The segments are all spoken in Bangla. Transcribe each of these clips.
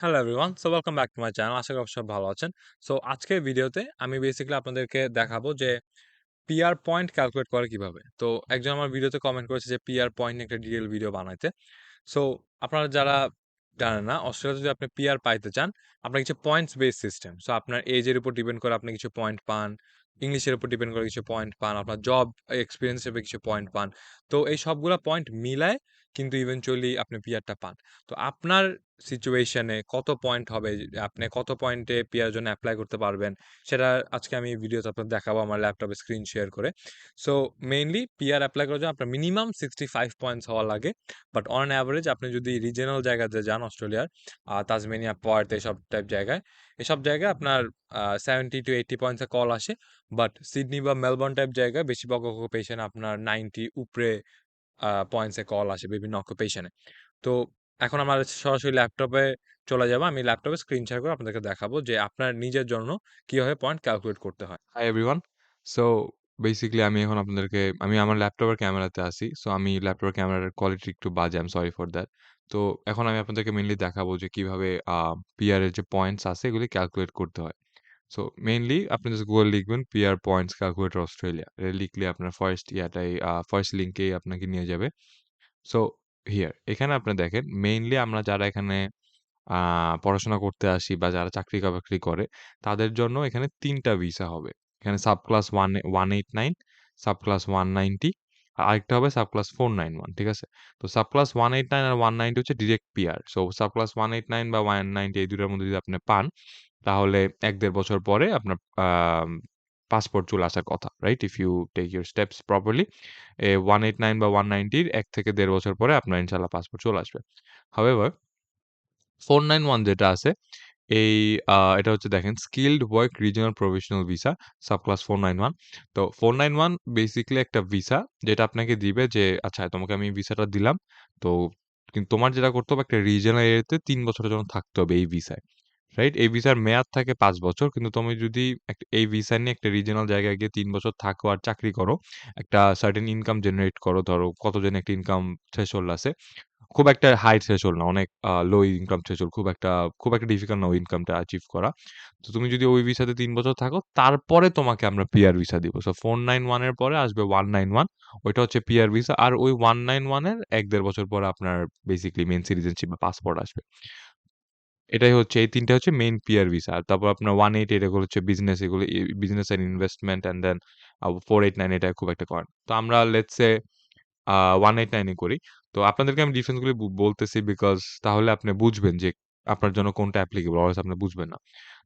Hello everyone, so welcome back to my channel. আশা করি সব ভালো আছেন। সো আজকের ভিডিওতে আমি বেসিক্যালি আপনাদেরকে দেখাবো যে পিআর পয়েন্ট ক্যালকুলেট করে কিভাবে। তো একজন আমার ভিডিওতে কমেন্ট করেছে যে পিআর পয়েন্ট নিয়ে একটা ডিটেইল ভিডিও বানাইতে। সো আপনারা যারা জানেন না, অস্ট্রেলিয়াতে যদি আপনি পিআর পাইতে চান, আপনার কিছু পয়েন্টস বেস সিস্টেম। সো আপনার এজের উপর ডিপেন্ড করে আপনি কিছু পয়েন্ট পান, ইংলিশের উপর ডিপেন্ড করে কিছু পয়েন্ট পান, আপনার জব এক্সপেরিয়েন্স হিসেবে কিছু পয়েন্ট পান। তো এই সবগুলা পয়েন্ট মিলায় কিন্তু ইভেনচুয়ালি আপনি পিআরটা পান। তো আপনার সিচুয়েশনে কত পয়েন্ট হবে, আপনি কত পয়েন্টে পিআর জন্য এপ্লাই করতে পারবেন, সেটা আজকে আমি ভিডিওতে আপনাদের দেখাবো আমার ল্যাপটপে স্ক্রিন শেয়ার করে। সো মেইনলি পিআর এপ্লাই করার জন্য আপনার মিনিমাম 65 পয়েন্টস হওয়া লাগে। বাট অন অ্যাভারেজ আপনি যদি রিজিওনাল জায়গাতে যান অস্ট্রেলিয়ার, তাজমেনিয়া, পার্থ এসব জায়গায় আপনার 70 to 80 পয়েন্টসে কল আসে। বাট সিডনি বা মেলবোর্ন টাইপ জায়গায় বেশিরভাগ অকুপেশনে আপনার 90 উপরে পয়েন্টসে কল আসে বিভিন্ন অকুপেশনে। তো এখন আমরা সরাসরি ল্যাপটপে চলে যাবো। আমি ল্যাপটপে স্ক্রিন শেয়ার করে আপনাদেরকে দেখাবো যে আপনার নিজের জন্য কিভাবে পয়েন্ট ক্যালকুলেট করতে হয়। Hi everyone. সো বেসিক্যালি আমি এখন আমি আমার ল্যাপটপের ক্যামেরাতে আছি। সো আমি ল্যাপটপের ক্যামেরার কোয়ালিটি একটু বাজে। I am sorry for that. তো এখন আমি আপনাদেরকে মেইনলি দেখাবো যে কিভাবে পিআর এর যে পয়েন্টস আছে এগুলি ক্যালকুলেট করতে হয়। সো মেইনলি আপনি জাস্ট গুগল লিখবেন পিআর পয়েন্টস ক্যালকুলেটর অস্ট্রেলিয়া। এটা লিখলে আপনার ফার্স্ট লিংকেই আপনাকে নিয়ে যাবে। সো হিয়ার এখানে আপনি দেখেন মেইনলি আমরা যারা এখানে আ পড়াশোনা করতে আসি বা যারা চাকরি-বাকরি করে, তাদের জন্য এখানে ৩ টা ভিসা হবে। এখানে সাব ক্লাস 189, সাব ক্লাস 190 আরেকটা হবে সাব ক্লাস 491, ঠিক আছে? তো সাব ক্লাস 189 আর 190 হচ্ছে direct PR. So sub class 189 বা 190 এই ২ টার মধ্যে যদি আপনি পান, তাহলে ১-১.৫ বছর পরে আপনার পাসপোর্ট চলে আসার কথা, right? If you take your steps properly 189 বা 190 র ১ থেকে ১.৫ বছর পরে আপনার ইনশাআল্লাহ পাসপোর্ট চলে আসবে। হাউএভার 491 যেটা আছে এই এটা হচ্ছে দেখেন skilled work regional professional visa sub class 491। তো 491 বেসিক্যালি একটা ভিসা যেটা আপনাকে দিবে যে আচ্ছা তোমাকে আমি ভিসাটা দিলাম। তো কিন্তু তোমার যেটা করতে হবে একটা রিজিওনাল এরিয়াতে ৩ বছরের জন্য থাকতে হবে এই ভিসায়। রাইট? এই ভিসার মেয়াদ থাকে ৫ বছর। কিন্তু তুমি যদি এই ভিসা নিয়ে একটা রিজিওনাল জায়গায় গিয়ে ৩ বছর থাকো আর চাকরি করো, একটা সার্টেন ইনকাম জেনারেট করো, ধরো কত যেন একটা ইনকাম থ্রেশহোল্ড আছে। খুব একটা হাই থ্রেশহোল্ড না, অনেক লো ইনকাম থ্রেশহোল্ড, খুব একটা ডিফিকাল্ট না ওই ইনকামটা অ্যাচিভ করা। তো তুমি যদি ওই ভিসাতে ৩ বছর থাকো, তারপরে তোমাকে আমরা পিআর ভিসা দিব। সো 491 এর পরে আসবে 191, ওইটা হচ্ছে পিআর ভিসা। আর ওই 191 এর ১-১.৫ বছর পরে আপনার বেসিক্যালি মেইন সিটিজেনশিপ বা পাসপোর্ট আসবে। এটাই হচ্ছে এই ৩ টা হচ্ছে মেইন পিআর ভিসা। আর তারপর আপনার 188 এগুলো হচ্ছে বিজনেস, এগুলো business and investment and then 489 এটা খুব একটা করেন। তো আমরা লেটস সে 189 এ করি। তো আপনাদেরকে আমি ডিফারেন্স গুলি বলতেছি বিকজ তাহলে আপনি বুঝবেন যে আপনার জন্য কোনটা অ্যাপ্লিকেবল, অরএলস আপনি বুঝবেন না।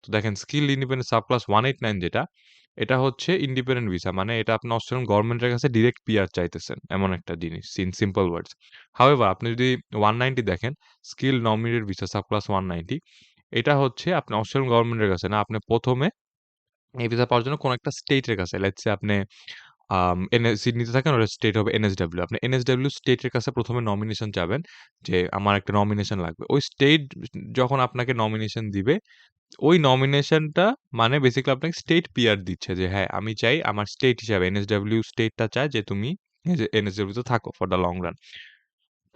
তো দেখেন স্কিল ইন্ডিপেন্ডেন্ট সাব ক্লাস 189 যেটা, এটা হচ্ছে ইন্ডিপেন্ডেন্ট ভিসা। মানে এটা আপনি অস্ট্রেলিয়ান গভর্নমেন্টের কাছে ডিরেক্ট পিআর চাইতেছেন। এমন একটা জিনিস ইন সিম্পল ওয়ার্ডস। হাউএভার আপনি যদি 190 দেখেন skill nominated visa sub class 190, এটা হচ্ছে আপনি অস্ট্রেলিয়ান গভর্নমেন্টের কাছে না, আপনি ১ম এ এই ভিসা পাওয়ার জন্য কোন একটা স্টেটের কাছে, লেটস সে আপনি সিডনিতে থাকেন, ওটা স্টেট হবে এনএসডব্লিউ। আপনি এনএসডব্লিউ স্টেটের কাছে ১ম এ নমিনেশন চাবেন যে আমার একটা নমিনেশন লাগবে। ওই স্টেট যখন আপনাকে নমিনেশন দিবে, ওই নমিনেশনটা মানে বেসিক্যালি আপনাকে স্টেট পিআর দিচ্ছে যে হ্যাঁ, আমি চাই আমার স্টেট হিসাবে এনএসডব্লিউ স্টেটটা চায় যে তুমি এনএসডব্লিউ তে থাকো ফর দ্যা লং রান।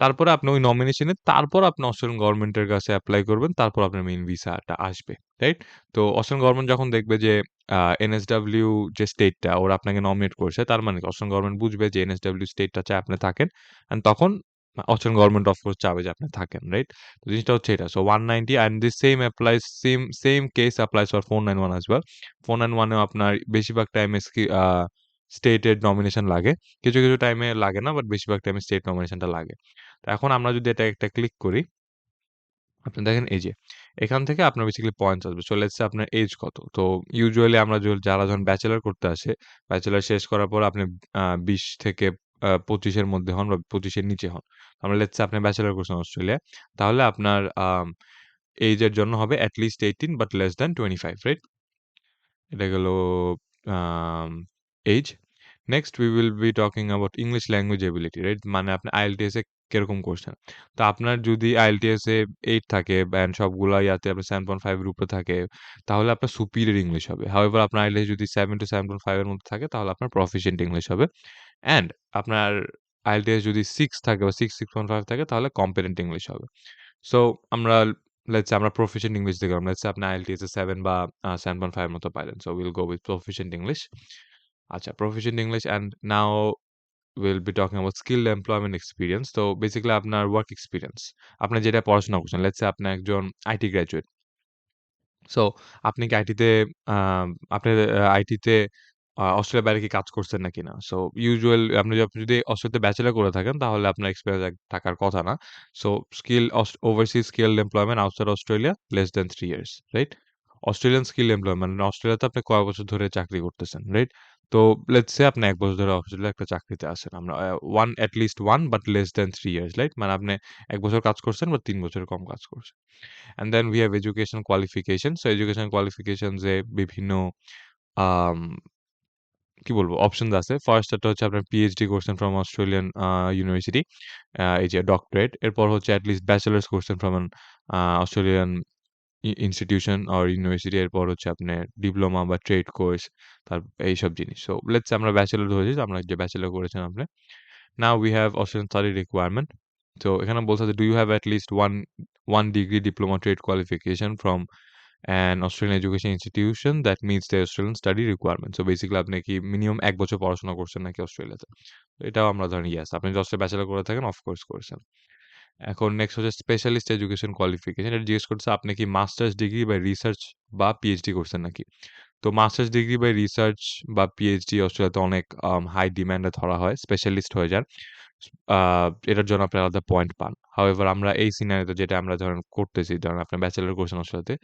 তারপরে আপনি ওই নমিনেশনে তারপর আপনি অস্ট্রেলিয়ান গভর্নমেন্টের কাছে এপ্লাই করবেন। তারপর আপনার মেইন ভিসাটা আসবে। রাইট? তো অস্ট্রেলিয়ান গভর্নমেন্ট যখন দেখবে যে এনএসডব্লিউ যে স্টেটটা ওরা আপনাকে নমিনেট করছে, তার মানে কি অস্ট্রেলিয়ান গভর্নমেন্ট বুঝবে যে এনএসডব্লিউ স্টেটটা চায় আপনি থাকেন। অ্যান্ড তখন অস্ট্রেলিয়ান গভর্নমেন্ট অফ কোর্স চাবে যে আপনি থাকেন। রাইট? তো জিনিসটা হচ্ছে এটা। So 190 and this same case applies for 491 as well. 491 এও আপনার বেশিরভাগ টাইমে স্টেটের নমিনেশন লাগে। কিছু টাইমে লাগে না, বাট বেশিরভাগ টাইমে স্টেট নমিনেশনটা লাগে। তো এখন আমরা যদি এটা একটা ক্লিক করি, আপনি দেখেন এই যে এখান থেকে আপনার বেসিক্যালি পয়েন্টস আসবে। সো লেটস সে আপনার এজ কত? তো ইউজুয়ালি আমরা যারা যখন ব্যাচেলর করতে আসে, ব্যাচেলর শেষ করার পর আপনি ২০ থেকে ২৫ এর মধ্যে হন বা ২৫ এর নিচে হন। আমরা লেটস সে আপনি ব্যাচেলর করছেন অস্ট্রেলিয়ায়। তাহলে আপনার এজ এর জন্য হবে at least 18 but less than 25, right? এটা গেল um age. Next we will be talking about English language ability, right? মানে আপনি IELTS এ কিরকম করছেন। তো আপনার যদি IELTS এ 8 থাকে and সবগুলা ইয়াতে আপনার 7.5 এর উপরে থাকে, তাহলে আপনার superior ইংলিশ হবে। However আপনার IELTS যদি 7 to 7.5 এর মধ্যে থাকে, তাহলে আপনার proficient ইংলিশ হবে। অ্যান্ড আপনার IELTS যদি 6 থাকে বা 6.5 থাকে, তাহলে competent ইংলিশ হবে। সো আমরা লেটস সে আমরা প্রফিশিয়েন্ট ইংলিশ দিয়ে গেলাম। লেটস সে আপনি IELTS এ 7 বা 7.5 এর মতো পাইলেন। So will go with proficient English. আচ্ছা, proficient English and now we'll be talking about skilled employment experience. তো বেসিক্যালি আপনার ওয়ার্ক এক্সপেরিয়েন্স। আপনি যেটা পড়াশোনা করছেন, লেটস সে আপনি একজন আইটি গ্র্যাজুয়েট। সো আপনি কি আইটিতে আ আপনি আইটিতে অস্ট্রেলিয়ার বাইরে কি কাজ করছেন নাকি না? সো আপনি যদি অস্ট্রেলিয়াতে ব্যাচেলর করে থাকেন তাহলে আপনার এক্সপেরিয়েন্স থাকার কথা না। So overseas skilled employment outside Australia less than 3 years, right? Australian skill employment মানে অস্ট্রেলিয়াতে আপনি কয় বছর ধরে চাকরি করতেছেন, রাইট? তো লেটস সে আপনি ১ বছর ধরে অস্ট্রেলিয়ায় একটা চাকরিতে আছেন। আমরা at least 1 but less than 3 years, right? মানে আপনি ১ বছর কাজ করছেন বা ৩ বছরের কম কাজ করছেন। And then we have education qualification. So education qualifications এ বিভিন্ন আম কি বলবো অপশনস আছে। ফার্স্ট একটা হচ্ছে আপনার পিএইচডি করছেন ফ্রম অস্ট্রেলিয়ান ইউনিভার্সিটি। এই যে ডক্টরেট। এরপর হচ্ছে এট লিস্ট ব্যাচেলর্স করছেন from an Australian institution or university. এরপর হচ্ছে আপনার ডিপ্লোমা বা ট্রেড কোর্স এইসব জিনিস। সো লেটস সে আমরা ব্যাচেলর ধরেছি। আমরা যে ব্যাচেলর করেছেন আপনি। Now we have Australian study requirement. তো এখানে বলছে যে, "do you have at least one degree diploma trade qualification from an Australian education institution that meets the Australian study requirement?" So basically আপনি কি মিনিমাম ১ বছর পড়াশোনা করছেন নাকি অস্ট্রেলিয়াতে? তো এটাও আমরা ধরেন ইয়েস। আপনি যদি অস্ট্রেলিয়ায় ব্যাচেলর করে থাকেন, অফ কোর্স করেছেন। এখন নেক্সট হচ্ছে স্পেশালিস্ট এডুকেশন কোয়ালিফিকেশন। এটা জিজ্ঞেস করছে আপনি কি মাস্টার্স ডিগ্রি বা রিসার্চ বা পিএইচডি করছেন নাকি? তো মাস্টার্স ডিগ্রি বা রিসার্চ বা পিএইচডি অস্ট্রেলিয়াতে অনেক হাই ডিমান্ডে ধরা হয়। স্পেশালিস্ট হয়ে যান। আ এটার জন্য আপনি আলাদা পয়েন্ট পান। হাউএভার আমরা এই সিনারিওতে যেটা আমরা ধরেন করতেছি, ধরেন আপনি ব্যাচেলর করছেন অস্ট্রেলিয়াতে,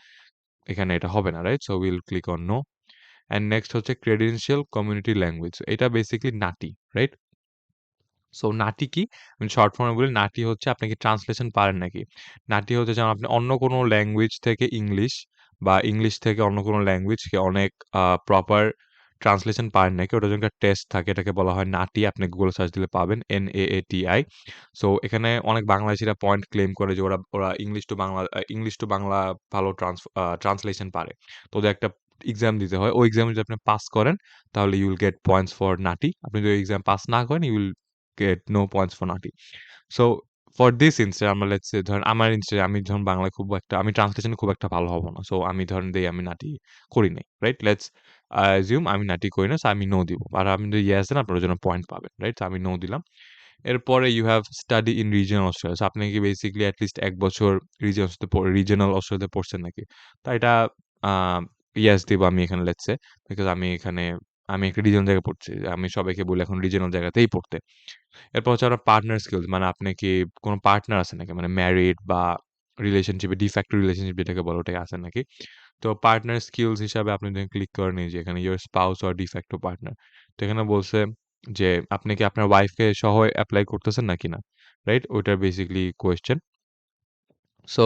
এখানে এটা হবে না, right? So will click on no. And next হচ্ছে ক্রেডেনশিয়াল কমিউনিটি ল্যাঙ্গুয়েজ। এটা basically NAATI, right? So NAATI কি? আমি শর্ট ফর্ম এ বলি, নাটি হচ্ছে আপনি কি ট্রান্সলেশন পারেন নাকি? নাটি হচ্ছে যেমন আপনি অন্য কোনো ল্যাঙ্গুয়েজ থেকে ইংলিশ বা ইংলিশ থেকে অন্য কোনো ল্যাঙ্গুয়েজকে অনেক প্রপার ট্রান্সলেশন পারেন নাকি? ওটার জন্য একটা টেস্ট থাকে। এটাকে বলা হয় নাটি। আপনি গুগলে সার্চ দিলে পাবেন। NAATI। সো এখানে অনেক বাংলাদেশীরা পয়েন্ট ক্লেইম করে যে ওরা ওরা ইংলিশ টু বাংলা ভালো ট্রান্সলেশন পারে। তো ওদের একটা এক্সাম দিতে হয়। ওই এক্সামে যদি আপনি পাস করেন তাহলে you will get points for NAATI. আপনি যদি এক্সাম পাস না করেন you will get no points for naughty. So for this instance আমরা let's say ধরেন আমার ইনস্টে আমি যখন বাংলায় খুব একটা আমি ট্রান্সলেশন খুব একটা ভালো হব না। সো আমি ধরেন দেই আমি নাটি করি নাই। রাইট? লেটস assume আমি নাটি করি না। সো আমি নো দিব। আর আপনি যদি ইয়েস দেন আপনার ওর জন্য পয়েন্ট পাবেন। রাইট? সো আমি নো দিলাম। এরপরে you have study in regional Australia. So আপনি কি বেসিক্যালি এট লিস্ট ১ বছর রিজিওনাল অস্ট্রেলিয়াতে পড়ছেন নাকি? তো এটা আ ইয়েস দিব আমি এখানে লেটস সে। বিকজ আমি একটা রিজিওনাল জায়গায় পড়ছি। আমি সবাইকে বলি এখন রিজিওনাল জায়গাতেই পড়তে। এরপর হচ্ছে আপনার পার্টনার স্কিলস মানে আপনি কি কোন পার্টনার আছে নাকি? মানে ম্যারিড বা রিলেশনশিপে ডি ফ্যাক্টো রিলেশনশিপ যেটাকে বলে ওটাকে আছে নাকি? তো পার্টনার স্কিলস হিসাবে আপনি যদি ক্লিক করেন এই যে এখানে your spouse or de facto partner. তো এখানে বলছে যে আপনি কি আপনার ওয়াইফকে সহ এপ্লাই করতেছেন নাকি না? রাইট? ওইটার basically question. So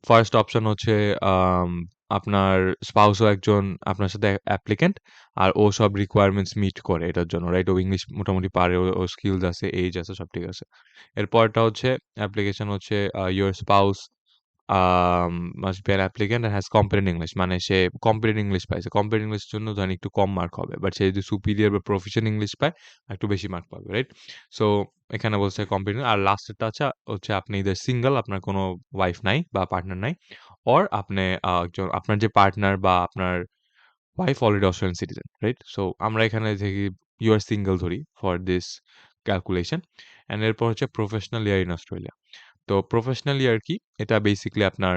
first option হচ্ছে আম আপনার স্পাউসও একজন আপনার সাথে অ্যাপ্লিক্যান্ট। আর ও সব রিকোয়ারমেন্টস মিট করে এটার জন্য, রাইট? ও ইংলিশ মোটামুটি পারে, ওর স্কিলস আছে, এইজ আছে, সব ঠিক আছে। এরপরটা হচ্ছে অ্যাপ্লিকেশন হচ্ছে your spouse must be an applicant and has competent English. মানে সে কম্পিটেন্ট ইংলিশ পাইছে। কম্পিটেন্ট ইংলিশের জন্য ধরেন একটু কম মার্ক হবে। বাট সে যদি সুপিরিয়র বা প্রফিশিয়েন্ট ইংলিশ পায়, একটু বেশি মার্ক পাবে, রাইট? সো এখানে বলছে কম্পিটেন্ট। আর লাস্টেরটা হচ্ছে আপনি ইদার সিঙ্গল, আপনার কোনো ওয়াইফ নাই বা পার্টনার নাই। অর আপনি একজন আপনার যে পার্টনার বা আপনার wife already Australian citizen, right? So আমরা এখানে থেকে ইউ আর সিঙ্গল ধরি ফর দিস ক্যালকুলেশন। অ্যান্ড এরপর হচ্ছে প্রফেশনাল ইয়ার ইন অস্ট্রেলিয়া। তো প্রফেশনাল ইয়ার কি? এটা বেসিক্যালি আপনার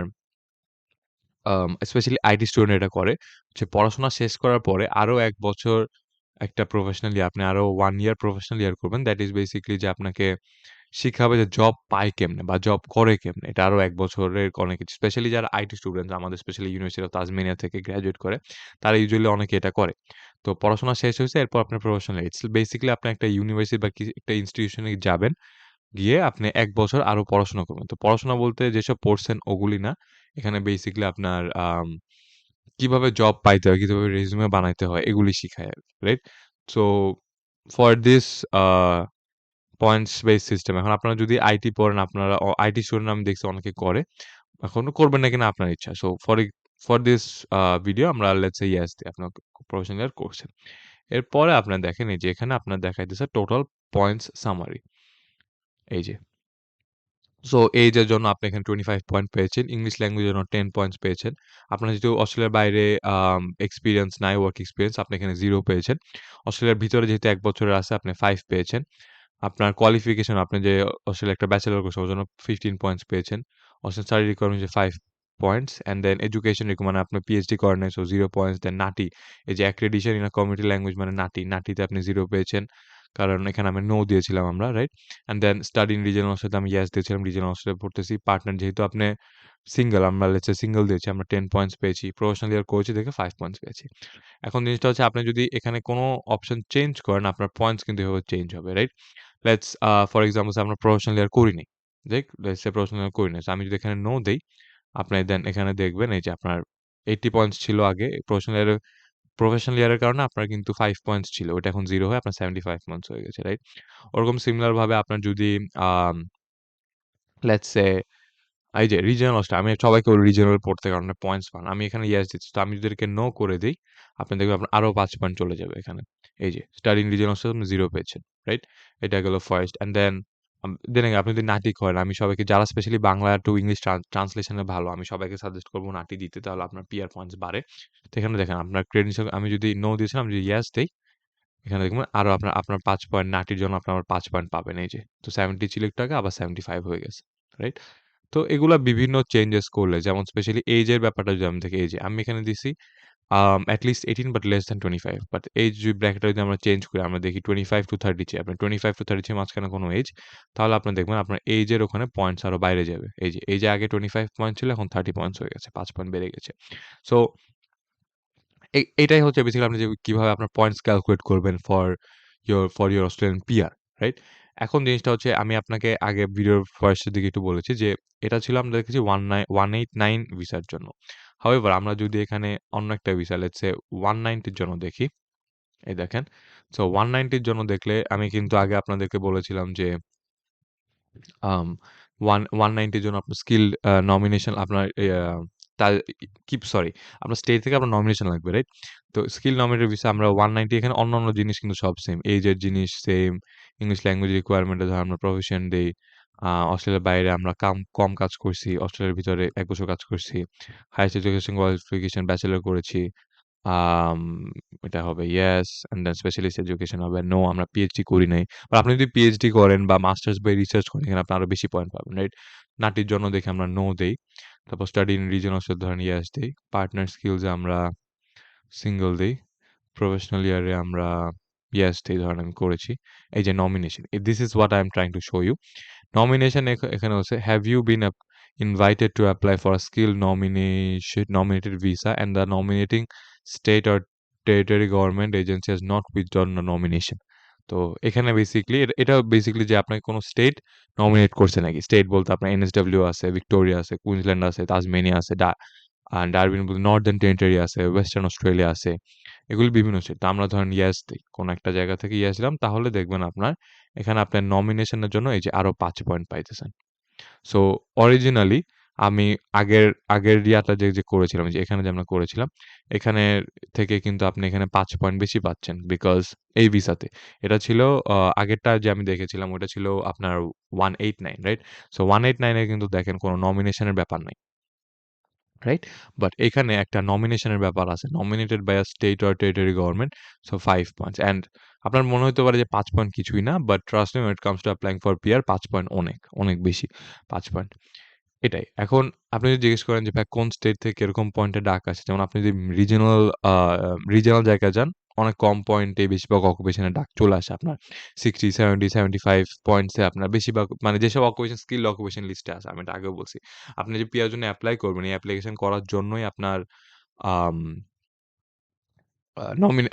স্পেশালি আইটি স্টুডেন্ট এটা করে। যে পড়াশোনা শেষ করার পরে আরো ১ বছর একটা প্রফেশনাল ইয়ার আপনি আরো 1 ইয়ার প্রফেশনাল ইয়ার করবেন। দ্যাট ইস বেসিক্যালি যে আপনাকে শিখাবে যে জব পায় কেমনে বা জব করে কেমনে। এটা আরো ১ বছরের অনেক কিছু। স্পেশালি যারা আইটি স্টুডেন্ট আমাদের স্পেশালি ইউনিভার্সিটি অফ তাসমানিয়া থেকে গ্র্যাজুয়েট করে, তারা ইউজুয়ালি অনেকে এটা করে। তো পড়াশোনা শেষ হইছে এরপর আপনার প্রফেশনাল ইটস বেসিক্যালি আপনি একটা ইউনিভার্সিটি বা একটা ইনস্টিটিউশনে যাবেন। গিয়ে আপনি ১ বছর আরো পড়াশোনা করবেন। তো পড়াশোনা বলতে যেসব পড়ছেন ওগুলি না। এখানে বেসিক্যালি আপনার কিভাবে জব পাইতে হয়, কিভাবে রেজুমে বানাইতে হয় এগুলি শিখায় আরকি, right? So for this a points base system এখন আপনারা যদি আইটি পড়েন আপনারা আইটি স্টুডেন্ট আমি দেখছি অনেকে করে। এখন করবেন না কিনা আপনার ইচ্ছা। সো ফর দিস ভিডিও আমরা লেটস সে ইয়েস দেই। আপনার প্রফেশনাল ইয়ার করছেন। এরপরে আপনারা দেখেন এই যে এখানে আপনার দেখাইতেছে টোটাল পয়েন্টস সামারি। এই যে সো এইজের জন্য আপনি এখানে 25 পয়েন্ট পেয়েছেন। ইংলিশ ল্যাঙ্গুয়েজের জন্য 10 পয়েন্টস পেয়েছেন। আপনার যেহেতু অস্ট্রেলিয়ার বাইরে এক্সপেরিয়েন্স নাই, ওয়ার্ক এক্সপেরিয়েন্স, আপনি এখানে 0 পেয়েছেন। অস্ট্রেলিয়ার ভিতরে যেহেতু ১ বছরের আছে, আপনি 5 পেয়েছেন। আপনার কোয়ালিফিকেশন, আপনি যে অস্ট্রেলিয়ায় একটা ব্যাচেলর করছেন, ওর জন্য 15 পয়েন্টস পেয়েছেন। অস্ট্রেলিয়ান স্টাডি রিকোয়ারমেন্ট যে 5 পয়েন্টস, অ্যান্ড দেন এডুকেশন মানে আপনি পিএইচডি করেন নাই, সো 0 পয়েন্টস। দেন নাটি, এই যে accreditation in a community language মানে নাটি, নাটিতে আপনি 0 পেয়েছেন। কারণ এখানে আমি নো দিয়েছিলাম আমরা, right? And then study in regional অস্ট্রেলিয়াতে আমি ইয়েস দিয়েছিলাম, রিজিওনাল অস্ট্রেলিয়ায় পড়তেছি। পার্টনার যেহেতু আপনি সিঙ্গেল, আমরা লেটস সে সিঙ্গেল দিয়েছি, আমরা 10 পয়েন্টস পেয়েছি। প্রফেশনাল ইয়ার করেছি দেখে 5 পয়েন্টস পেয়েছি। এখন জিনিসটা হচ্ছে, আপনি যদি এখানে কোনো অপশন চেঞ্জ করেন, আপনার পয়েন্টস কিন্তু এভাবে চেঞ্জ হবে, রাইট? লেটস ফর এক্সাম্পল আমরা প্রফেশনাল ইয়ার করিনি। লেটস সে প্রফেশনাল ইয়ার করিনি। সো আমি যদি এখানে নো দেই, আপনি দেন এখানে দেখবেন এই যে আপনার 80 পয়েন্টস ছিল আগে। প্রফেশনাল ইয়ারের কারণে আপনার কিন্তু 5 পয়েন্টস ছিল। ওইটা এখন 0 হয়ে আপনার 75 পয়েন্টস হয়ে গেছে, রাইট? ওরকম সিমিলার ভাবে আপনার যদি আম লেটস সে এই যে রিজিওনাল অস্ট্রেলিয়া, আমি সবাইকে বলি রিজিওনাল পড়তে, কারণ পয়েন্টস পান। আমি এখানে ইয়েস দিচ্ছি। তো আমি যদি এটাকে নো করে দেই, আপনি দেখবেন আপনার আরো 5 পয়েন্ট চলে যাবে এখানে। এই যে স্টাডি ইন রিজিওনাল অস্ট্রেলিয়া আপনি 0 পেয়েছেন, রাইট? এটা গেল ফার্স্ট। অ্যান্ড দেন দেন আপনি যদি নাটি করেন, আমি সবাইকে, যারা স্পেশালি বাংলা টু ইংলিশ ট্রান্সলেশনে ভালো, আমি সবাইকে সাজেস্ট করব নাটি দিতে, তাহলে আপনার পিআর পয়েন্টস বাড়ে। তো এখানে দেখেন আপনার ক্রেডেনশিয়াল, আমি যদি নো দিয়েছিলাম, আমি যদি ইয়েস দেই, এখানে দেখবেন আরো আপনার আপনার 5 পয়েন্ট, নাটির জন্য আপনার আবার 5 পয়েন্ট পাবেন এই যে। তো 70 ছিল একটু আগে, আবার 75 হয়ে গেছে, রাইট? তো এগুলা বিভিন্ন চেঞ্জেস করলে, যেমন স্পেশালি এইজের ব্যাপারটা যদি আমি দেখি, এই যে আমি এখানে দিছি at least 18 but less than 25, but age ব্র্যাকেটটা যদি আমরা চেঞ্জ করি, আমরা দেখি 25 টু 30 চেয়ে, আপনার 25 টু 30 মাঝখানে কোনো এইজ, তাহলে আপনি দেখবেন আপনার এইজের ওখানে পয়েন্টস আরো বাইরে যাবে। এই যে আগে 25 পয়েন্ট ছিল, এখন 30 পয়েন্টস হয়ে গেছে, 5 পয়েন্ট বেড়ে গেছে। সো এটাই হচ্ছে বেসিক্যালি আপনি যে কিভাবে আপনার পয়েন্টস ক্যালকুলেট করবেন for your Australian PR, right? এখন জিনিসটা হচ্ছে, আমি আপনাকে আগে ভিডিওর ফার্স্টের দিকে একটু বলেছি যে এটা ছিল আমরা দেখেছি 189 ভিসার জন্য। হাউএভার আমরা যদি এখানে অন্য একটা ভিসা, লেটস সে 190 এর জন্য দেখি, এই দেখেন। সো 190 এর জন্য দেখলে, আমি কিন্তু আগে আপনাদেরকে বলেছিলাম যে আম 190 এর জন্য আপনার স্কিল নমিনেশন, আপনার তার সরি, আপনার স্টেট থেকে আপনার নমিনেশন লাগবে, রাইট? তো স্কিল নমিনেটেড ভিসা আমরা 190, এখানে অন্যান্য জিনিস কিন্তু সব সেম। এইজের জিনিস সেম, ইংলিশ ল্যাঙ্গুয়েজ রিকোয়ারমেন্টে ধর আমরা প্রফেশন দেই। অস্ট্রেলিয়ার বাইরে আমরা কম কাজ করছি, অস্ট্রেলিয়ার ভিতরে ১ বছর কাজ করছি। হাইয়েস্ট এডুকেশন কোয়ালিফিকেশন ব্যাচেলর করেছি। আম এটা হবে yes, and then specialist education হবে নো, আমরা পিএইচডি করি নাই। বা আপনি যদি পিএইচডি করেন বা মাস্টার্স বা রিসার্চ করেন, এখানে আপনি আরো বেশি পয়েন্ট পাবেন, রাইট? নাটির জন্য দেখে আমরা নো দেই। তারপর স্টাডি ইন রিজন অফ ধরেন ইয়েস দেই। পার্টনার স্কিলস এ আমরা সিঙ্গল দেই। প্রফেশনাল ইয়ারে আমরা ইয়েস দেই, ধরেন আমি করেছি। এই যে nomination, this is what I am trying to show you. Nomination এখানে হচ্ছে, have you been invited to apply for a skill nominated visa and the nominating state or territory government agency has not withdrawn the nomination. তো এখানে বেসিক্যালি এটা বেসিক্যালি যে আপনাকে কোনো স্টেট নমিনেট করছে নাকি। স্টেট বলতে আপনার এনএসডব্লিউ আছে, ভিক্টোরিয়া আছে, কুইন্সল্যান্ড আছে, তাসমেনিয়া আছে, ডারউইন বলতে নর্দার্ন টেরিটরি আছে, ওয়েস্টার্ন অস্ট্রেলিয়া আছে। এগুলি বিভিন্ন স্টেট। তো আমরা ধরেন ইয়েস দেই। কোনো একটা জায়গা থেকে ইয়েস দিলাম, তাহলে দেখবেন আপনার এখানে আপনার নমিনেশনের জন্য এই যে আরো 5 পয়েন্ট পাইতেছেন। সো অরিজিনালি আমি আগের আগের ইয়াটা যে করেছিলাম, যে এখানে যে আমরা করেছিলাম, এখানে থেকে কিন্তু আপনি এখানে ৫ পয়েন্ট বেশি পাচ্ছেন, বিকজ এই ভিসাতে। এটা ছিল আগেরটা যে আমি দেখেছিলাম, ওটা ছিল আপনার 189, রাইট? সো 189 এ কিন্তু দেখেন কোনো নমিনেশনের ব্যাপার নাই, রাইট? বাট এখানে একটা নমিনেশনের ব্যাপার আছে। Nominated by a state or territory government, so 5 points. And আপনার মনে হতে পারে যে 5 পয়েন্ট কিছুই না, but trust me, when it comes to applying for PR, 5 point অনেক, অনেক বেশি। 5 পয়েন্ট। এটাই। এখন আপনি যদি জিজ্ঞেস করেন যে ভাই কোন স্টেট থেকে এরকম পয়েন্টে ডাক আসে? যেমন আপনি যদি রিজিওনাল জায়গায় যান, অনেক কম পয়েন্টে বেশিরভাগ অকুপেশনে ডাক চলে আসে আপনার। 60, 70, 75 পয়েন্টসে আপনার বেশিরভাগ, মানে যেসব অকুপেশন স্কিল অকুপেশন লিস্টে আছে, আমি এটা আগেও বলছি। আপনি যে পিআর জন্য এপ্লাই করবেন, এই অ্যাপ্লিকেশন করার জন্যই আপনার আম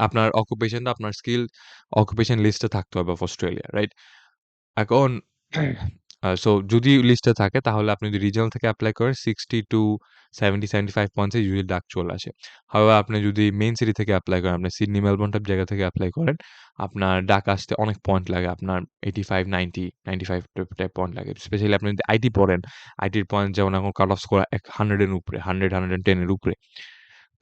আপনার অকুপেশনটা আপনার অকুপেশন লিস্টে থাকতে হবে অফ অস্ট্রেলিয়া, রাইট? এখন সো যদি লিস্টে থাকে, তাহলে আপনি যদি রিজিওনাল থেকে এপ্লাই করেন, 60 টু 70, 75 পয়েন্টস এ ইউজুয়ালি ডাক চলে আসে। হাউএভার আপনি যদি মেইন সিটি থেকে এপ্লাই করেন, আপনি সিডনি, মেলবোর্ন টাইপ জায়গা থেকে এপ্লাই করেন, আপনার ডাক আসতে অনেক পয়েন্ট লাগে। আপনার 85, 90, 95 টাইপ পয়েন্ট লাগে। স্পেশালি আপনি যদি আইটি পড়েন, আইটির পয়েন্ট যেমন এখন কাট অফ স্কোর 100 এর উপরে, 100, 110 এর উপরে।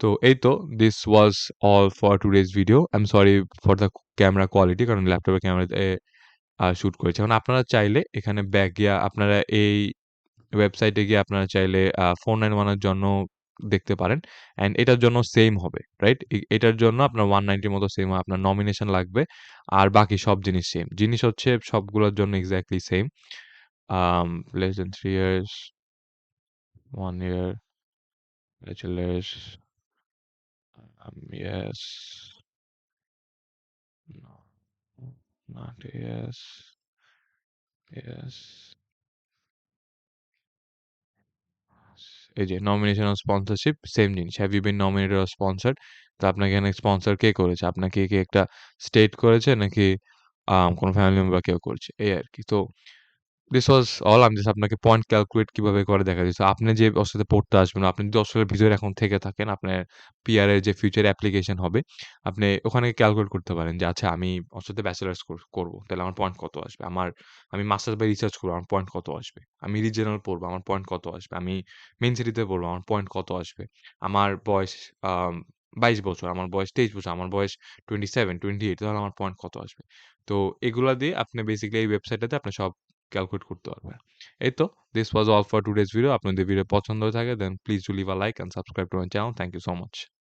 তো এই তো, this was all for today's video. I am sorry for the camera quality, কারণ ল্যাপটপের ক্যামেরাতে শুট করেছি। এখন আপনারা চাইলে এখানে ব্যাক গিয়া আপনারা এই ওয়েবসাইটে গিয়ে আপনারা চাইলে 491 এর জন্য দেখতে পারেন। অ্যান্ড এটার জন্য সেইম হবে, রাইট? এটার জন্য আপনার 190 র মতো সেইম হয়। আপনার নমিনেশন লাগবে। আর বাকি সব জিনিস সেইম। জিনিস হচ্ছে সবগুলোর জন্য exactly same. Less than 3 years, 1 year, bachelor's, yes, no, not yes, yes. এই যে নমিনেশন অর স্পন্সরশিপ সেম জিনিস। Have you been nominated or sponsored? তো আপনাকে এখানে স্পন্সর কে করেছে? আপনাকে কি একটা স্টেট করেছে নাকি কোন ফ্যামিলি মেম্বার কেউ করেছে? এই আরকি। তো দিস ওয়াজ অল। আমি জাস্ট আপনাকে পয়েন্ট ক্যালকুলেট কিভাবে করে দেখা দিচ্ছি। আপনি যে অস্ট্রেলিয়াতে পড়তে আসবেন, আপনি যদি অস্ট্রেলিয়ার ভিতরে এখন থেকে থাকেন, আপনার পিআর এর যে ফিউচার অ্যাপ্লিকেশন হবে, আপনি ওখানে ক্যালকুলেট করতে পারেন যে আচ্ছা আমি অস্ট্রেলিয়াতে ব্যাচেলর্স করব। তাহলে আমার পয়েন্ট কত আসবে? আমি মাস্টার্স বা রিসার্চ করব, আমার পয়েন্ট কত আসবে? আমি রিজিওনাল পড়বো, আমার পয়েন্ট কত আসবে? আমি মেইন সিটিতে পড়বো, আমার পয়েন্ট কত আসবে? আমার বয়স আম ২২ বছর, আমার বয়স ২৩ বছর, আমার বয়স 27, 28, তাহলে আমার পয়েন্ট কত আসবে? তো এগুলা দিয়ে আপনি বেসিক্যালি এই ওয়েবসাইটটাতে আপনি সব ক্যালকুলেট করতে পারবেন। এই তো, this was all for today's video. আপনাদের ভিডিও পছন্দ হয়ে থাকে, then please do leave a like and subscribe to my channel. Thank you so much.